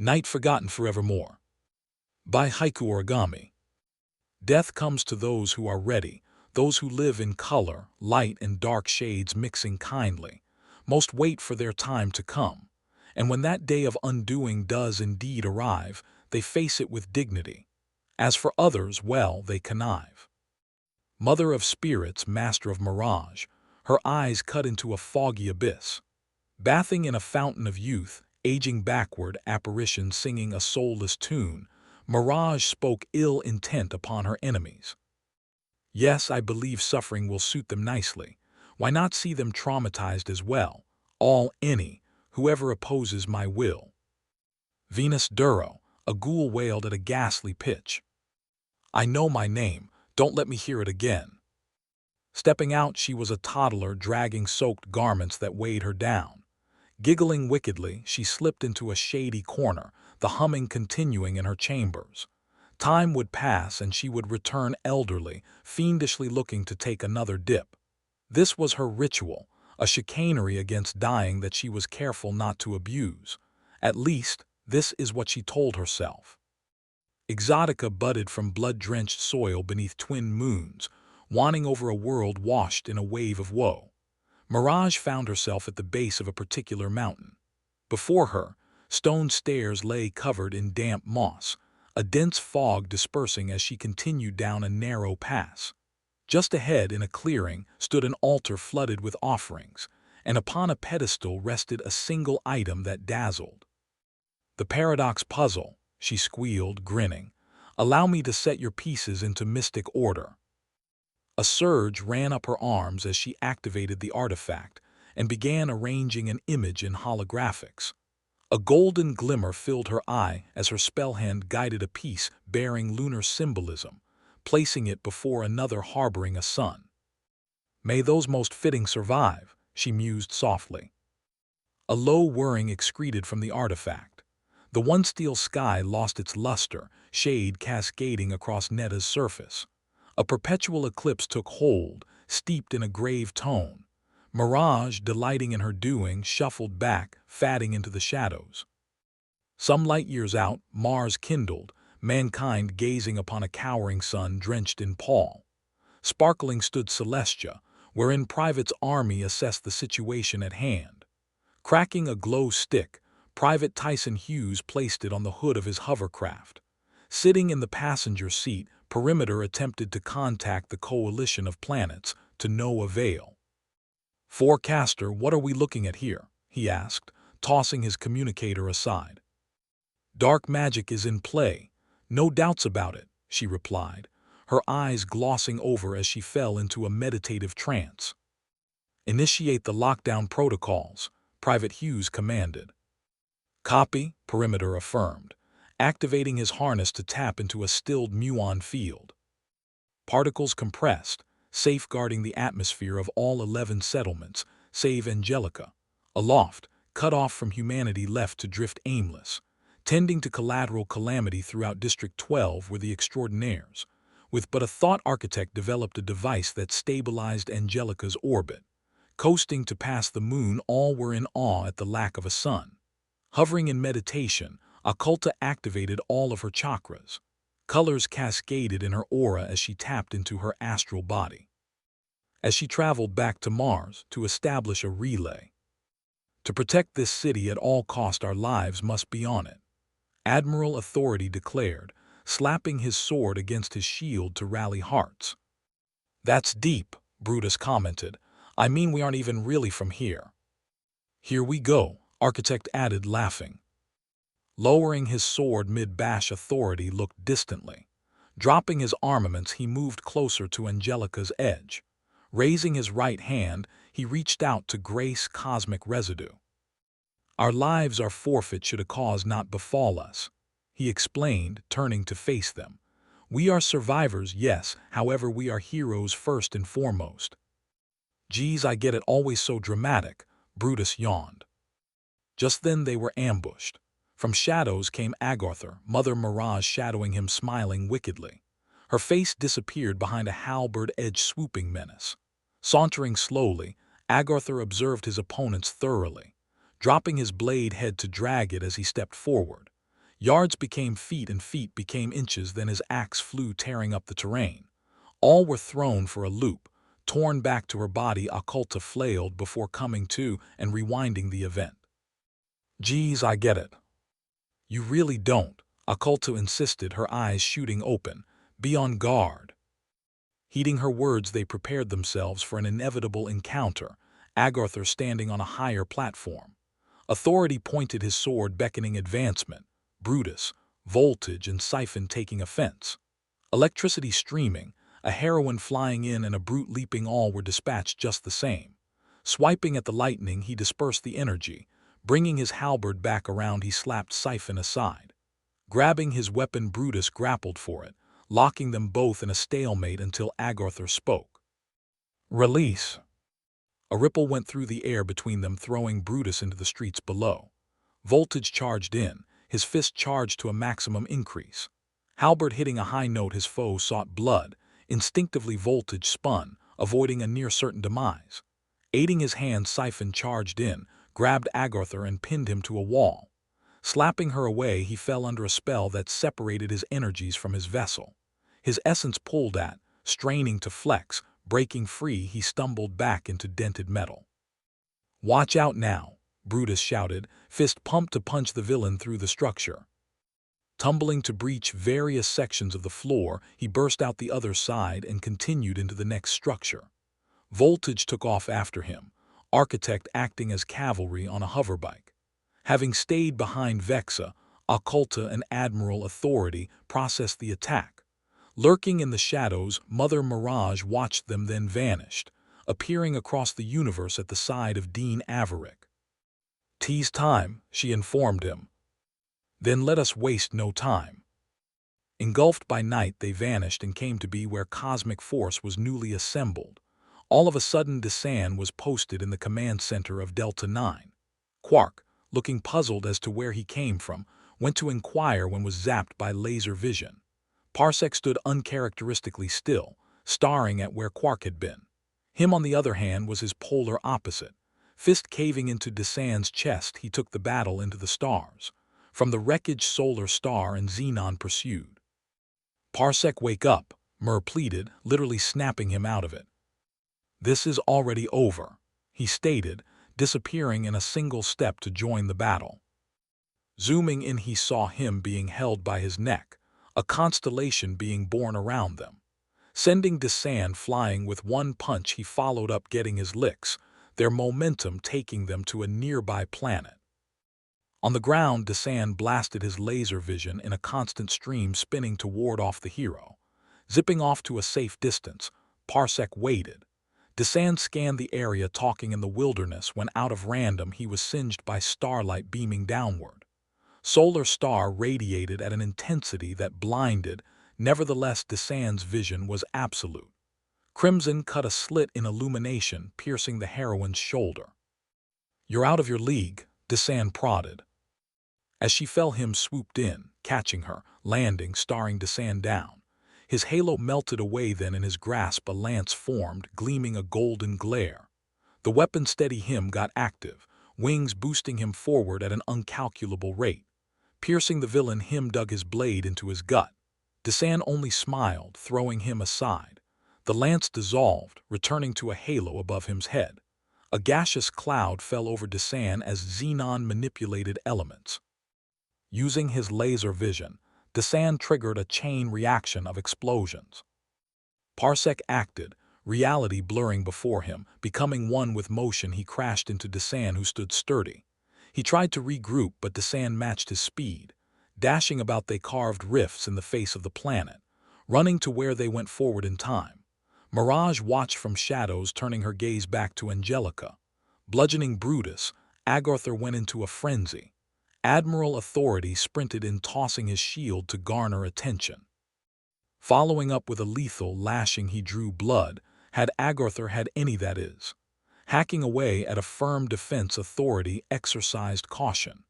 Night Forgotten Forevermore. By Haiku Origami. Death comes to those who are ready, those who live in color, light and dark shades mixing kindly. Most wait for their time to come, and when that day of undoing does indeed arrive, they face it with dignity. As for others, well, they connive. Mother of spirits, master of mirage, her eyes cut into a foggy abyss. Bathing in a fountain of youth, aging backward, apparition singing a soulless tune, mirage spoke ill intent upon her enemies. Yes, I believe suffering will suit them nicely. Why not see them traumatized as well? All, any, whoever opposes my will. Venus Duro, a ghoul wailed at a ghastly pitch. I know my name, don't let me hear it again. Stepping out, she was a toddler dragging soaked garments that weighed her down. Giggling wickedly, she slipped into a shady corner, the humming continuing in her chambers. Time would pass and she would return elderly, fiendishly looking to take another dip. This was her ritual, a chicanery against dying that she was careful not to abuse. At least, this is what she told herself. Exotica budded from blood-drenched soil beneath twin moons, wanting over a world washed in a wave of woe. Mirage found herself at the base of a particular mountain. Before her, stone stairs lay covered in damp moss, a dense fog dispersing as she continued down a narrow pass. Just ahead, in a clearing, stood an altar flooded with offerings, and upon a pedestal rested a single item that dazzled. The paradox puzzle, she squealed, grinning. Allow me to set your pieces into mystic order. A surge ran up her arms as she activated the artifact and began arranging an image in holographics. A golden glimmer filled her eye as her spell hand guided a piece bearing lunar symbolism, placing it before another harboring a sun. May those most fitting survive, she mused softly. A low whirring excreted from the artifact. The one-steel sky lost its luster, shade cascading across Netta's surface. A perpetual eclipse took hold, steeped in a grave tone. Mirage, delighting in her doing, shuffled back, fading into the shadows. Some light years out, Mars kindled, mankind gazing upon a cowering sun drenched in pall. Sparkling stood Celestia, wherein Private's army assessed the situation at hand. Cracking a glow stick, Private Tyson Hughes placed it on the hood of his hovercraft. Sitting in the passenger seat, Perimeter attempted to contact the coalition of planets, to no avail. Forecaster, what are we looking at here? He asked, tossing his communicator aside. Dark magic is in play, no doubts about it, she replied, her eyes glossing over as she fell into a meditative trance. Initiate the lockdown protocols, Private Hughes commanded. Copy, Perimeter affirmed, activating his harness to tap into a stilled muon field. Particles compressed, safeguarding the atmosphere of all 11 settlements, save Angelica. Aloft, cut off from humanity left to drift aimless. Tending to collateral calamity throughout District 12 were the extraordinaires. With but a thought, architect developed a device that stabilized Angelica's orbit. Coasting to pass the moon, all were in awe at the lack of a sun. Hovering in meditation, Occulta activated all of her chakras. Colors cascaded in her aura as she tapped into her astral body. As she traveled back to Mars to establish a relay. To protect this city at all cost, our lives must be on it. Admiral Authority declared, slapping his sword against his shield to rally hearts. That's deep, Brutus commented. I mean, we aren't even really from here. Here we go, Architect added, laughing. Lowering his sword mid-bash, Authority looked distantly. Dropping his armaments, he moved closer to Angelica's edge. Raising his right hand, he reached out to grace cosmic residue. Our lives are forfeit should a cause not befall us, he explained, turning to face them. We are survivors, yes, however we are heroes first and foremost. Geez, I get it, always so dramatic, Brutus yawned. Just then they were ambushed. From shadows came Agartha, Mother Mirage shadowing him, smiling wickedly. Her face disappeared behind a halberd-edged swooping menace. Sauntering slowly, Agartha observed his opponents thoroughly, dropping his blade head to drag it as he stepped forward. Yards became feet and feet became inches, then his axe flew tearing up the terrain. All were thrown for a loop, torn back to her body. Occulta flailed before coming to and rewinding the event. "Geez, I get it." "You really don't," Occulta insisted, her eyes shooting open. "Be on guard." Heeding her words, they prepared themselves for an inevitable encounter, Agartha standing on a higher platform. Authority pointed his sword, beckoning advancement. Brutus, Voltage, and Siphon taking offense. Electricity streaming, a heroine flying in and a brute leaping, all were dispatched just the same. Swiping at the lightning, he dispersed the energy. Bringing his halberd back around, he slapped Siphon aside. Grabbing his weapon, Brutus grappled for it, locking them both in a stalemate until Agartha spoke. "Release." A ripple went through the air between them, throwing Brutus into the streets below. Voltage charged in, his fist charged to a maximum increase. Halberd hitting a high note, his foe sought blood. Instinctively, Voltage spun, avoiding a near-certain demise. Aiding his hand, Siphon charged in, grabbed Agartha and pinned him to a wall. Slapping her away, he fell under a spell that separated his energies from his vessel. His essence pulled at, straining to flex. Breaking free, he stumbled back into dented metal. "Watch out now," Brutus shouted, fist pumped to punch the villain through the structure. Tumbling to breach various sections of the floor, he burst out the other side and continued into the next structure. Voltage took off after him, Architect acting as cavalry on a hoverbike. Having stayed behind, Vexa, Occulta, and Admiral Authority processed the attack. Lurking in the shadows, Mother Mirage watched them, then vanished, appearing across the universe at the side of Dean Averick. "'Tis time," she informed him. "Then let us waste no time." Engulfed by night, they vanished and came to be where cosmic force was newly assembled. All of a sudden, Desan was posted in the command center of Delta 9. Quark, looking puzzled as to where he came from, went to inquire when was zapped by laser vision. Parsec stood uncharacteristically still, staring at where Quark had been. Him, on the other hand, was his polar opposite. Fist caving into Desan's chest, he took the battle into the stars. From the wreckage, Solar Star and Xenon pursued. "Parsec, wake up," Mer pleaded, literally snapping him out of it. "This is already over," he stated, disappearing in a single step to join the battle. Zooming in, he saw him being held by his neck, a constellation being born around them. Sending Desan flying with one punch, he followed up, getting his licks, their momentum taking them to a nearby planet. On the ground, Desan blasted his laser vision in a constant stream, spinning to ward off the hero. Zipping off to a safe distance, Parsec waited. Desan scanned the area, talking in the wilderness, when out of random he was singed by starlight beaming downward. Solar Star radiated at an intensity that blinded, nevertheless Desan's vision was absolute. Crimson cut a slit in illumination, piercing the heroine's shoulder. "You're out of your league," Desan prodded. As she fell, him swooped in, catching her, landing, staring Desan down. His halo melted away, then in his grasp a lance formed, gleaming a golden glare. The weapon steady him got active, wings boosting him forward at an uncalculable rate. Piercing the villain, him dug his blade into his gut. Desan only smiled, throwing him aside. The lance dissolved, returning to a halo above him's head. A gaseous cloud fell over Desan as Xenon manipulated elements. Using his laser vision, Desan triggered a chain reaction of explosions. Parsec acted, reality blurring before him, becoming one with motion. He crashed into Desan, who stood sturdy. He tried to regroup, but Desan matched his speed. Dashing about, they carved rifts in the face of the planet, running to where they went forward in time. Mirage watched from shadows, turning her gaze back to Angelica. Bludgeoning Brutus, Agartha went into a frenzy. Admiral Authority sprinted in, tossing his shield to garner attention. Following up with a lethal lashing, he drew blood, had Agartha had any, that is. Hacking away at a firm defense, Authority exercised caution.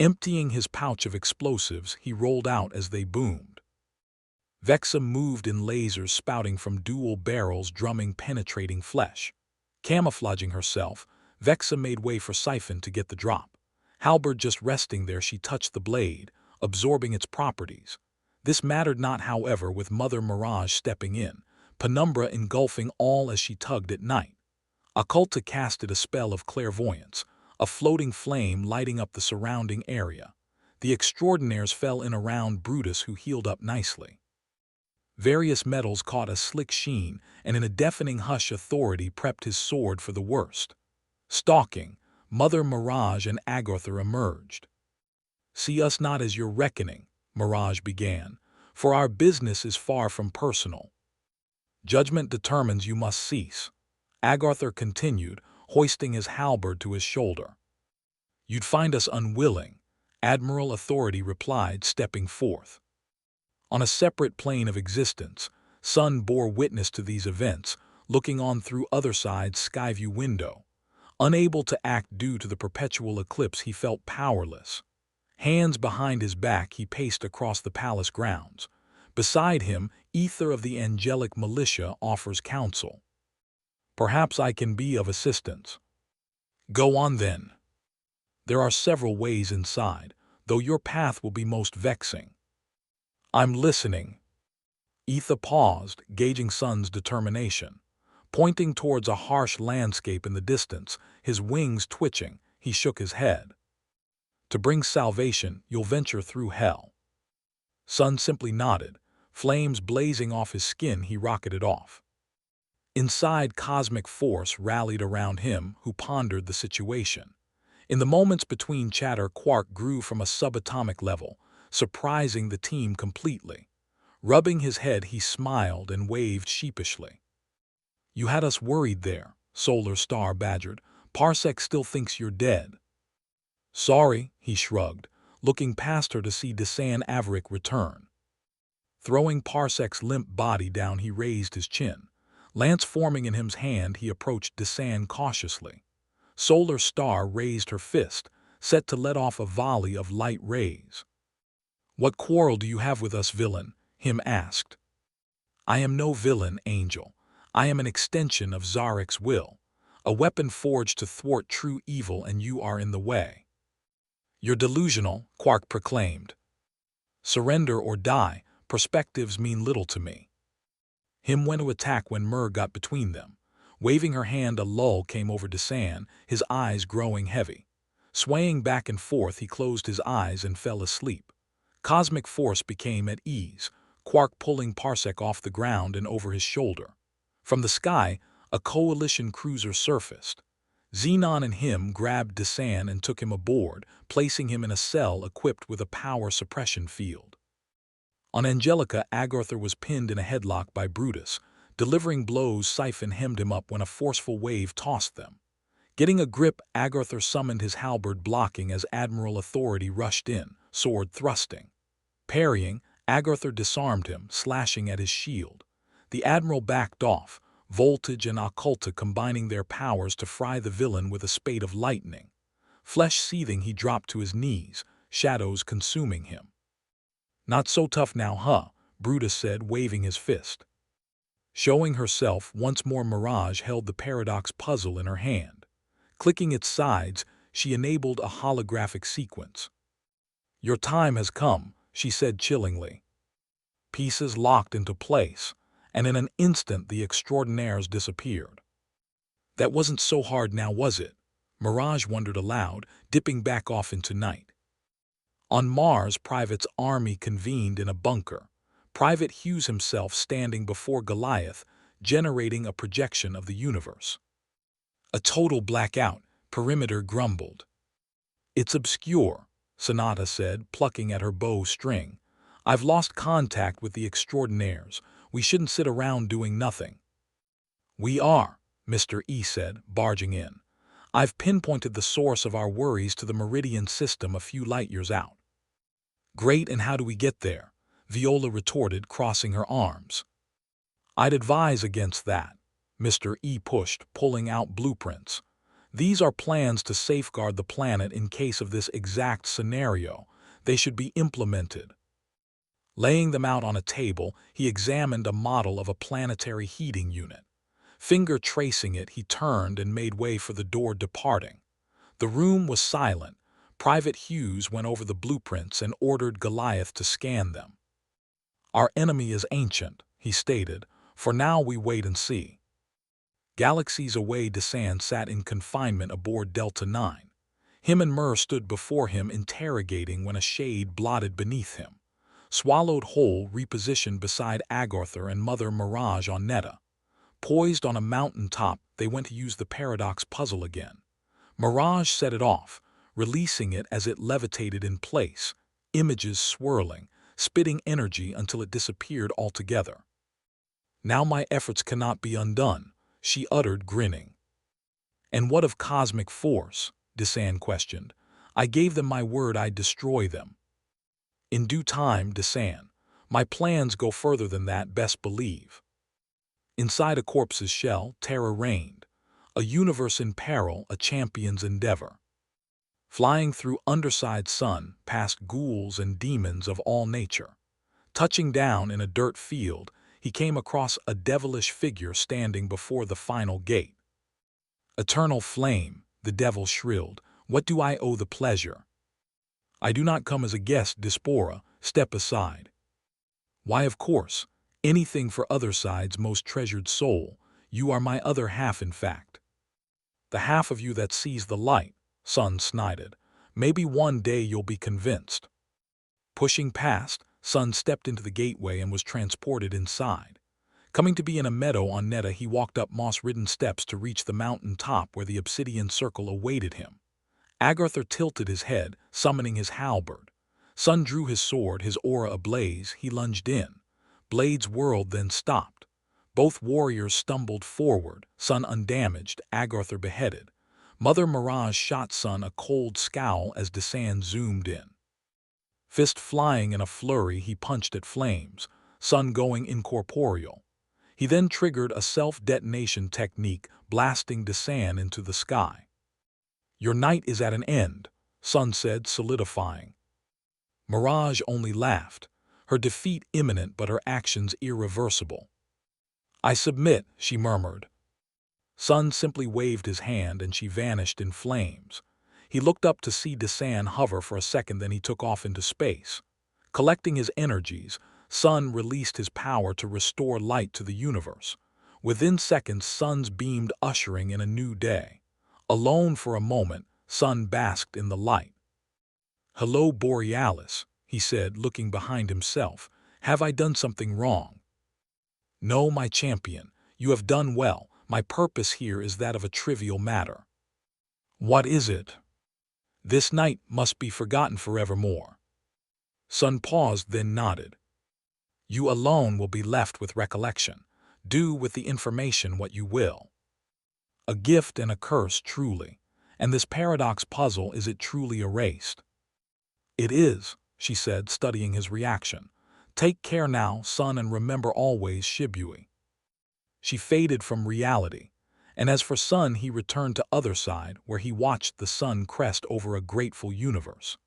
Emptying his pouch of explosives, he rolled out as they boomed. Vexa moved in, lasers spouting from dual barrels, drumming penetrating flesh. Camouflaging herself, Vexa made way for Siphon to get the drop. Halberd just resting there, she touched the blade, absorbing its properties. This mattered not, however, with Mother Mirage stepping in, penumbra engulfing all as she tugged at night. Occulta casted a spell of clairvoyance, a floating flame lighting up the surrounding area. The extraordinaires fell in around Brutus, who healed up nicely. Various metals caught a slick sheen, and in a deafening hush Authority prepped his sword for the worst. Stalking, Mother Mirage and Agartha emerged. "See us not as your reckoning," Mirage began, "for our business is far from personal. Judgment determines you must cease." Agartha continued, hoisting his halberd to his shoulder. "You'd find us unwilling," Admiral Authority replied, stepping forth. On a separate plane of existence, Sun bore witness to these events, looking on through Otherside's skyview window. Unable to act due to the perpetual eclipse, he felt powerless. Hands behind his back, he paced across the palace grounds. Beside him, Ether of the angelic militia offers counsel. "Perhaps I can be of assistance." "Go on then. There are several ways inside, though your path will be most vexing." "I'm listening." Ether paused, gauging Sun's determination. Pointing towards a harsh landscape in the distance, his wings twitching, he shook his head. "To bring salvation, you'll venture through hell." Sun simply nodded. Flames blazing off his skin, he rocketed off. Inside, cosmic force rallied around him, who pondered the situation. In the moments between chatter, Quark grew from a subatomic level, surprising the team completely. Rubbing his head, he smiled and waved sheepishly. "You had us worried there," Solar Star badgered. "Parsec still thinks you're dead." "Sorry," he shrugged, looking past her to see Desan Averick return. Throwing Parsec's limp body down, he raised his chin. Lance forming in his hand, he approached Desan cautiously. Solar Star raised her fist, set to let off a volley of light rays. "What quarrel do you have with us, villain?" Him asked. "I am no villain, Angel. I am an extension of Zarek's will, a weapon forged to thwart true evil, and you are in the way." "You're delusional," Quark proclaimed. "Surrender or die, perspectives mean little to me." Him went to attack when Mur got between them. Waving her hand, a lull came over Desan, his eyes growing heavy. Swaying back and forth, he closed his eyes and fell asleep. Cosmic force became at ease, Quark pulling Parsec off the ground and over his shoulder. From the sky, a coalition cruiser surfaced. Xenon and him grabbed Desan and took him aboard, placing him in a cell equipped with a power suppression field. On Angelica, Agartha was pinned in a headlock by Brutus. Delivering blows, Siphon hemmed him up when a forceful wave tossed them. Getting a grip, Agartha summoned his halberd, blocking as Admiral Authority rushed in, sword thrusting. Parrying, Agartha disarmed him, slashing at his shield. The Admiral backed off, Voltage and Occulta combining their powers to fry the villain with a spate of lightning. Flesh seething, he dropped to his knees, shadows consuming him. "Not so tough now, huh?" Brutus said, waving his fist. Showing herself, once more Mirage held the paradox puzzle in her hand. Clicking its sides, she enabled a holographic sequence. "Your time has come," she said chillingly. Pieces locked into place, and in an instant the extraordinaires disappeared. "That wasn't so hard now, was it?" Mirage wondered aloud, dipping back off into night. On Mars, Private's army convened in a bunker. Private Hughes himself standing before Goliath, generating a projection of the universe. "A total blackout," Perimeter grumbled. "It's obscure," Sonata said, plucking at her bow string. "I've lost contact with the extraordinaires. We shouldn't sit around doing nothing." "We are," Mr. E said, barging in. "I've pinpointed the source of our worries to the Meridian system a few light-years out." "Great, and how do we get there?" Viola retorted, crossing her arms. "I'd advise against that," Mr. E pushed, pulling out blueprints. "These are plans to safeguard the planet in case of this exact scenario. They should be implemented." Laying them out on a table, he examined a model of a planetary heating unit. Finger tracing it, he turned and made way for the door, departing. The room was silent. Private Hughes went over the blueprints and ordered Goliath to scan them. "Our enemy is ancient," he stated. "For now we wait and see." Galaxies away, Desan sat in confinement aboard Delta 9. Him and Mur stood before him interrogating when a shade blotted beneath him. Swallowed whole, repositioned beside Agartha and Mother Mirage on Netta. Poised on a mountain top, they went to use the paradox puzzle again. Mirage set it off, releasing it as it levitated in place, images swirling, spitting energy until it disappeared altogether. "Now my efforts cannot be undone," she uttered, grinning. "And what of cosmic force?" Desan questioned. "I gave them my word I'd destroy them." "In due time, Desan. My plans go further than that, best believe." Inside a corpse's shell, terror reigned. A universe in peril, a champion's endeavor. Flying through underside sun, past ghouls and demons of all nature. Touching down in a dirt field, he came across a devilish figure standing before the final gate. "Eternal flame," the devil shrilled, "what do I owe the pleasure?" "I do not come as a guest, Diaspora. Step aside." "Why, of course. Anything for other side's most treasured soul. You are my other half, in fact." "The half of you that sees the light," Sun snided. "Maybe one day you'll be convinced." Pushing past, Sun stepped into the gateway and was transported inside. Coming to be in a meadow on Netta, he walked up moss-ridden steps to reach the mountain top where the obsidian circle awaited him. Agartha tilted his head, summoning his halberd. Sun drew his sword, his aura ablaze. He lunged in. Blades whirled, then stopped. Both warriors stumbled forward, Sun undamaged, Agartha beheaded. Mother Mirage shot Sun a cold scowl as Desan zoomed in. Fist flying in a flurry, he punched at flames, Sun going incorporeal. He then triggered a self-detonation technique, blasting Desan into the sky. "Your night is at an end," Sun said, solidifying. Mirage only laughed, her defeat imminent but her actions irreversible. "I submit," she murmured. Sun simply waved his hand and she vanished in flames. He looked up to see Desan hover for a second, then he took off into space. Collecting his energies, Sun released his power to restore light to the universe. Within seconds, Sun's beamed, ushering in a new day. Alone for a moment, Sun basked in the light. "Hello, Borealis," he said, looking behind himself. "Have I done something wrong?" "No, my champion. You have done well. My purpose here is that of a trivial matter." "What is it?" "This night must be forgotten forevermore." Sun paused, then nodded. "You alone will be left with recollection. Do with the information what you will." A gift and a curse, truly. And this paradox puzzle, is it truly erased? "It is," she said, studying his reaction. "Take care now, Sun, and remember always Shibui." She faded from reality, and as for Sun, he returned to other side, where he watched the sun crest over a grateful universe.